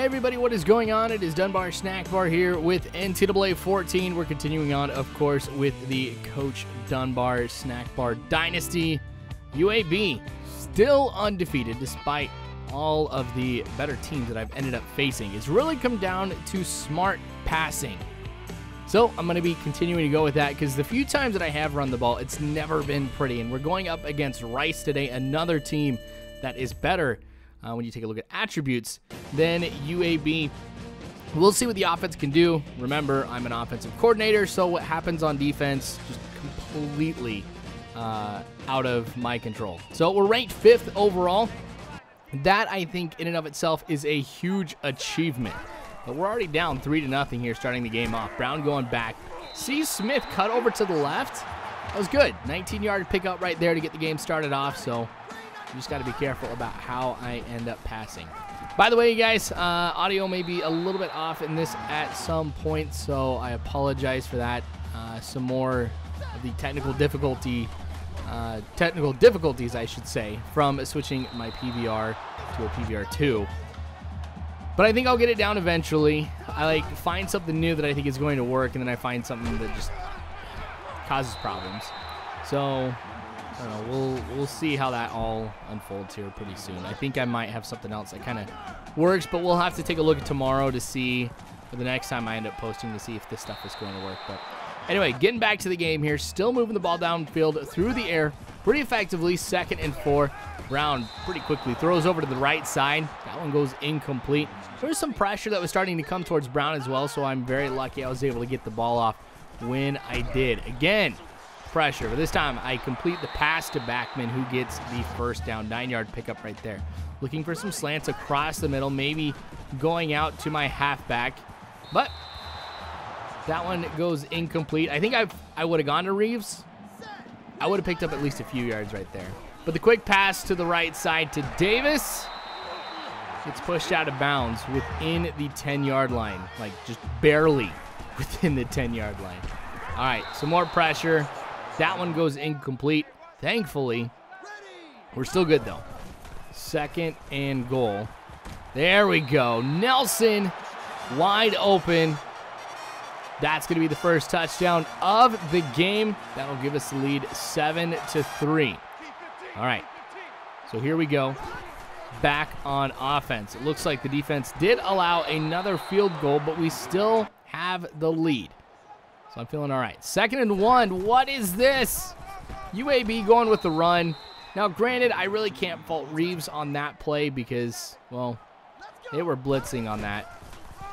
everybody, what is going on? It is Dunbar Snack Bar here with NCAA 14. We're continuing on, of course, with the Coach Dunbar Snack Bar Dynasty. UAB still undefeated despite all of the better teams that I've ended up facing. It's really come down to smart passing. So I'm going to be continuing to go with that because the few times that I have run the ball, it's never been pretty. And we're going up against Rice today, another team that is better when you take a look at attributes than UAB. We'll see what the offense can do. Remember, I'm an offensive coordinator, so what happens on defense just completely out of my control. So we're ranked 5th overall. That, I think, in and of itself is a huge achievement. But we're already down 3-0 here starting the game off. Brown going back. See Smith cut over to the left. That was good. 19-yard pickup right there to get the game started off, so you just got to be careful about how I end up passing. By the way, you guys, audio may be a little bit off in this at some point, so I apologize for that. Some more of the technical difficulties, I should say, from switching my PVR to a PVR2. But I think I'll get it down eventually. I find something new that I think is going to work, and then I find something that just causes problems. So I don't know, we'll see how that all unfolds here pretty soon. I think I might have something else that kind of works, but we'll have to take a look at tomorrow to see, for the next time I end up posting, to see if this stuff is going to work. But anyway, getting back to the game here, still moving the ball downfield through the air pretty effectively. 2nd and 4. Brown pretty quickly throws over to the right side. That one goes incomplete. There was some pressure that was starting to come towards Brown as well, so I'm very lucky I was able to get the ball off when I did. Again, pressure, but this time I complete the pass to Backman, who gets the first down. 9-yard pickup right there. Looking for some slants across the middle, maybe going out to my halfback, but that one goes incomplete. I think I would have gone to Reeves. I would have picked up at least a few yards right there. But the quick pass to the right side to Davis. It's pushed out of bounds within the 10-yard line. Like, just barely within the 10-yard line. All right, some more pressure. That one goes incomplete. Thankfully, we're still good, though. 2nd and goal. There we go. Nelson wide open. That's going to be the first touchdown of the game. That'll give us the lead 7-3. All right, so here we go. Back on offense. It looks like the defense did allow another field goal, but we still have the lead. So I'm feeling all right. 2nd and 1. What is this? UAB going with the run. Now, granted, I really can't fault Reeves on that play because, well, they were blitzing on that.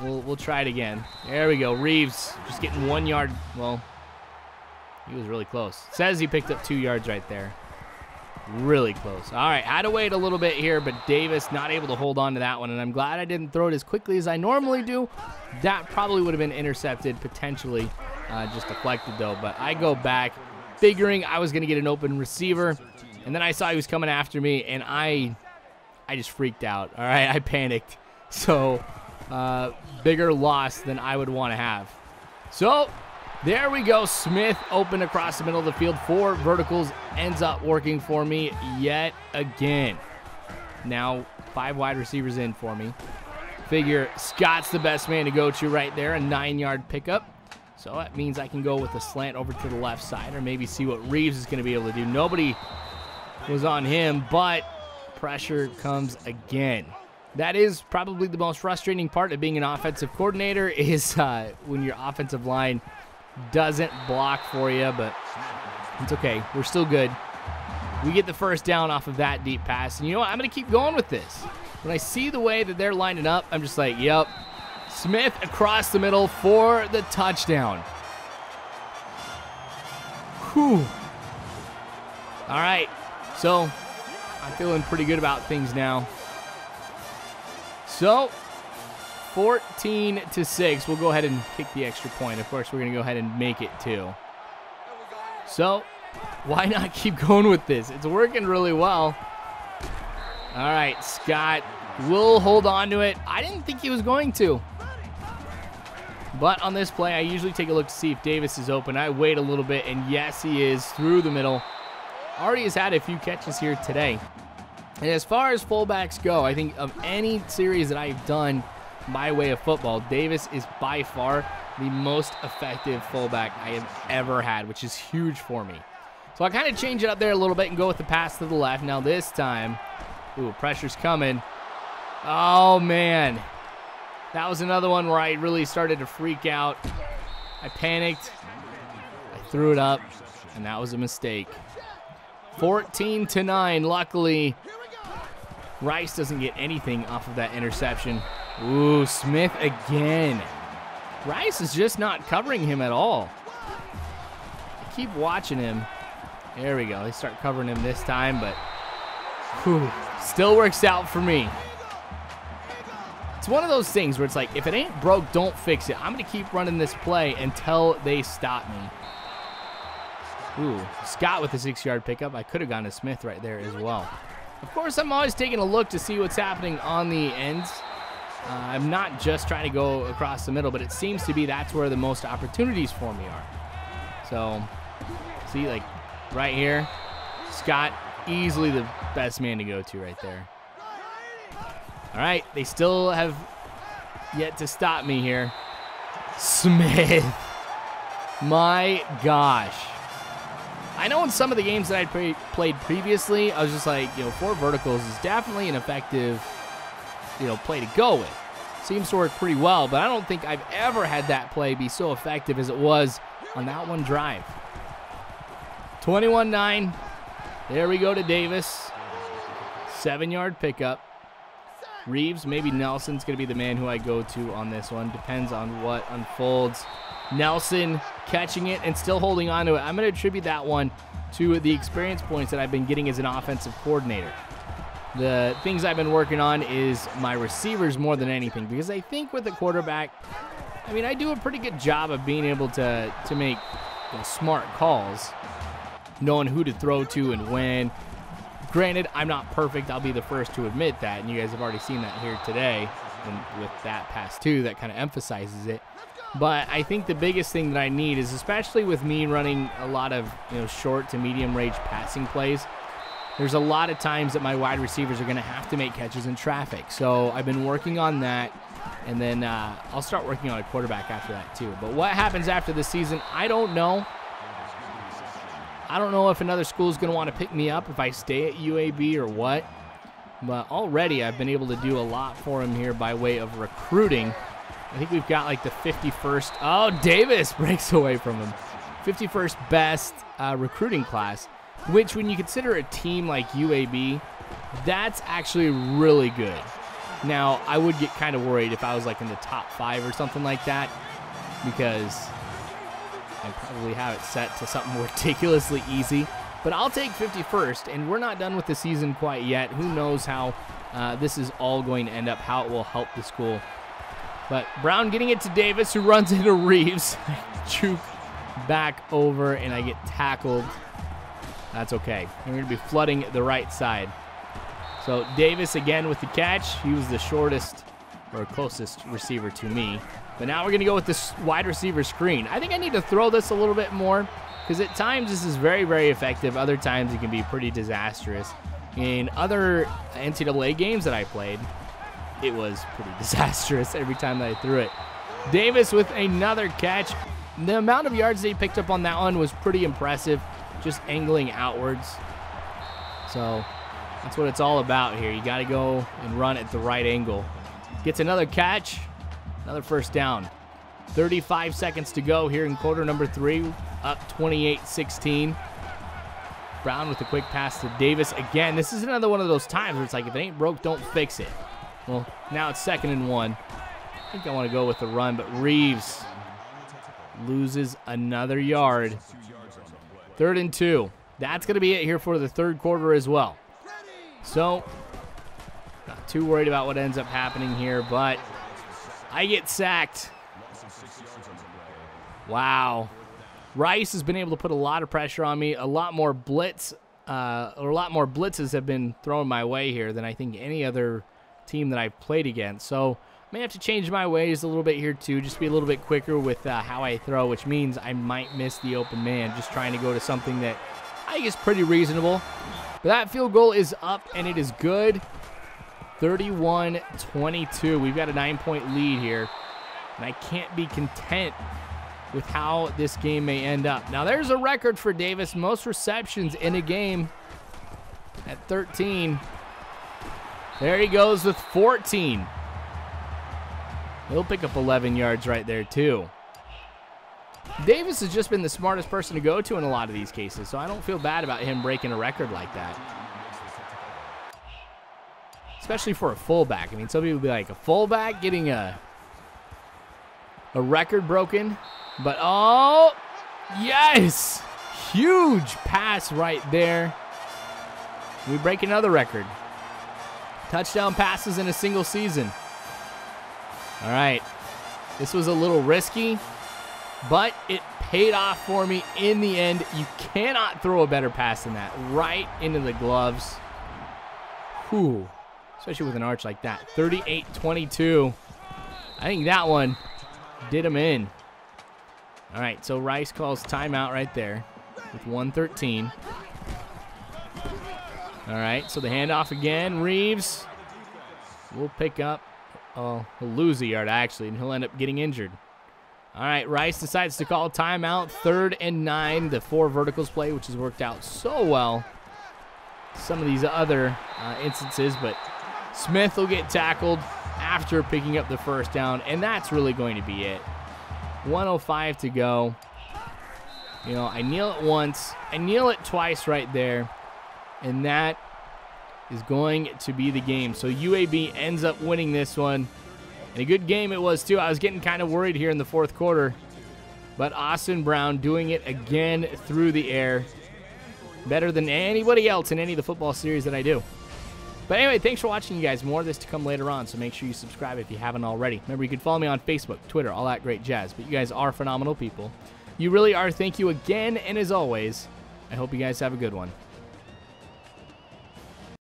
We'll try it again. There we go. Reeves just getting 1 yard. Well, he was really close. Says he picked up 2 yards right there. Really close. All right, had to wait a little bit here, but Davis not able to hold on to that one, and I'm glad I didn't throw it as quickly as I normally do. That probably would have been intercepted, potentially just deflected, though. But I go back, figuring I was going to get an open receiver, and then I saw he was coming after me, and I just freaked out. All right, I panicked. So bigger loss than I would want to have. So there we go. Smith open across the middle of the field. 4 verticals ends up working for me yet again. Now 5 wide receivers in for me. Figure Scott's the best man to go to right there. A 9-yard pickup. So that means I can go with a slant over to the left side or maybe see what Reeves is going to be able to do. Nobody was on him, but pressure comes again. That is probably the most frustrating part of being an offensive coordinator is when your offensive line doesn't block for you, but it's okay. We're still good. We get the first down off of that deep pass. And you know what? I'm going to keep going with this. When I see the way that they're lining up, I'm just like, yep. Smith across the middle for the touchdown. Whew. All right. So I'm feeling pretty good about things now. So 14-6. We'll go ahead and kick the extra point. Of course, we're going to go ahead and make it too. So why not keep going with this? It's working really well. All right, Scott will hold on to it. I didn't think he was going to. But on this play, I usually take a look to see if Davis is open. I wait a little bit, and yes, he is through the middle. Already has had a few catches here today. And as far as fullbacks go, I think of any series that I've done, my way of football. Davis is by far the most effective fullback I have ever had, which is huge for me. So I kind of change it up there a little bit and go with the pass to the left. Now this time, ooh, pressure's coming. Oh, man. That was another one where I really started to freak out. I panicked. I threw it up, and that was a mistake. 14-9. Luckily, Rice doesn't get anything off of that interception. Ooh, Smith again. Rice is just not covering him at all. I keep watching him. There we go. They start covering him this time, but whew, still works out for me. It's one of those things where it's like, if it ain't broke, don't fix it. I'm going to keep running this play until they stop me. Ooh, Scott with the 6-yard pickup. I could have gone to Smith right there as well. Of course, I'm always taking a look to see what's happening on the ends. I'm not just trying to go across the middle, but it seems to be that's where the most opportunities for me are. So, see, like right here, Scott, easily the best man to go to right there. All right, they still have yet to stop me here. Smith. My gosh. I know in some of the games that I played previously, I was just like, 4 verticals is definitely an effective, play to go with. Seems to work pretty well, but I don't think I've ever had that play be so effective as it was on that one drive. 21-9. There we go to Davis. 7-yard pickup. Reeves, maybe Nelson's going to be the man who I go to on this one. Depends on what unfolds. Nelson catching it and still holding on to it. I'm going to attribute that one to the experience points that I've been getting as an offensive coordinator. The things I've been working on is my receivers more than anything, because I think with the quarterback, I do a pretty good job of being able to make smart calls, knowing who to throw to and when. Granted, I'm not perfect. I'll be the first to admit that, and you guys have already seen that here today. And with that pass, too, that kind of emphasizes it. But I think the biggest thing that I need is, especially with me running a lot of short to medium range passing plays, there's a lot of times that my wide receivers are going to have to make catches in traffic. So I've been working on that, and then I'll start working on a quarterback after that, too. But what happens after the season, I don't know. I don't know if another school is going to want to pick me up if I stay at UAB or what. But already I've been able to do a lot for him here by way of recruiting. I think we've got like the 51st. Oh, Davis breaks away from him. 51st best recruiting class, which when you consider a team like UAB, that's actually really good. Now, I would get kind of worried if I was like in the top 5 or something like that, because I probably have it set to something ridiculously easy. But I'll take 51st, and we're not done with the season quite yet. Who knows how this is all going to end up, how it will help the school. But Brown getting it to Davis, who runs into Reeves. Juke back over, and I get tackled. That's okay. We're going to be flooding the right side. So Davis again with the catch. He was the shortest or closest receiver to me. But now we're going to go with this wide receiver screen. I think I need to throw this a little bit more, because at times this is very, very effective. Other times it can be pretty disastrous. In other NCAA games that I played, it was pretty disastrous every time that I threw it. Davis with another catch. The amount of yards they picked up on that one was pretty impressive, just angling outwards. So that's what it's all about here. You got to go and run at the right angle. Gets another catch, another first down. 35 seconds to go here in quarter number 3, up 28-16. Brown with a quick pass to Davis. Again, this is another one of those times where it's like, if it ain't broke, don't fix it. Well, now it's 2nd and 1. I think I want to go with the run, but Reeves loses another yard. 3rd and 2. That's going to be it here for the 3rd quarter as well. So, not too worried about what ends up happening here, but I get sacked. Wow. Rice has been able to put a lot of pressure on me. A lot more blitzes have been thrown my way here than I think any other team that I've played against. So I may have to change my ways a little bit here too, just be a little bit quicker with how I throw, which means I might miss the open man, just trying to go to something that I think is pretty reasonable. But that field goal is up, and it is good. 31-22. We've got a 9-point lead here, and I can't be content with how this game may end up. Now, there's a record for Davis. Most receptions in a game at 13. There he goes with 14. He'll pick up 11 yards right there, too. Davis has just been the smartest person to go to in a lot of these cases, so I don't feel bad about him breaking a record like that. Especially for a fullback. I mean, some people would be like, a fullback getting a record broken? But, oh, yes! Huge pass right there. We break another record. Touchdown passes in a single season. All right. This was a little risky, but it paid off for me in the end. You cannot throw a better pass than that. Right into the gloves. Whew. Especially with an arch like that. 38-22. I think that one did him in. All right, so Rice calls timeout right there with 1:13. All right, so the handoff again. Reeves will pick up. Oh, he'll lose a yard, actually, and he'll end up getting injured. All right, Rice decides to call timeout. 3rd and 9, the 4 verticals play, which has worked out so well. Some of these other instances, but Smith will get tackled after picking up the first down, and that's really going to be it. 1:05 to go. You know, I kneel it once. I kneel it twice right there. And that is going to be the game. So UAB ends up winning this one. And a good game it was, too. I was getting kind of worried here in the 4th quarter. But Austin Brown doing it again through the air. Better than anybody else in any of the football series that I do. But anyway, thanks for watching, you guys. More of this to come later on, so make sure you subscribe if you haven't already. Remember, you can follow me on Facebook, Twitter, all that great jazz. But you guys are phenomenal people. You really are. Thank you again, and as always, I hope you guys have a good one.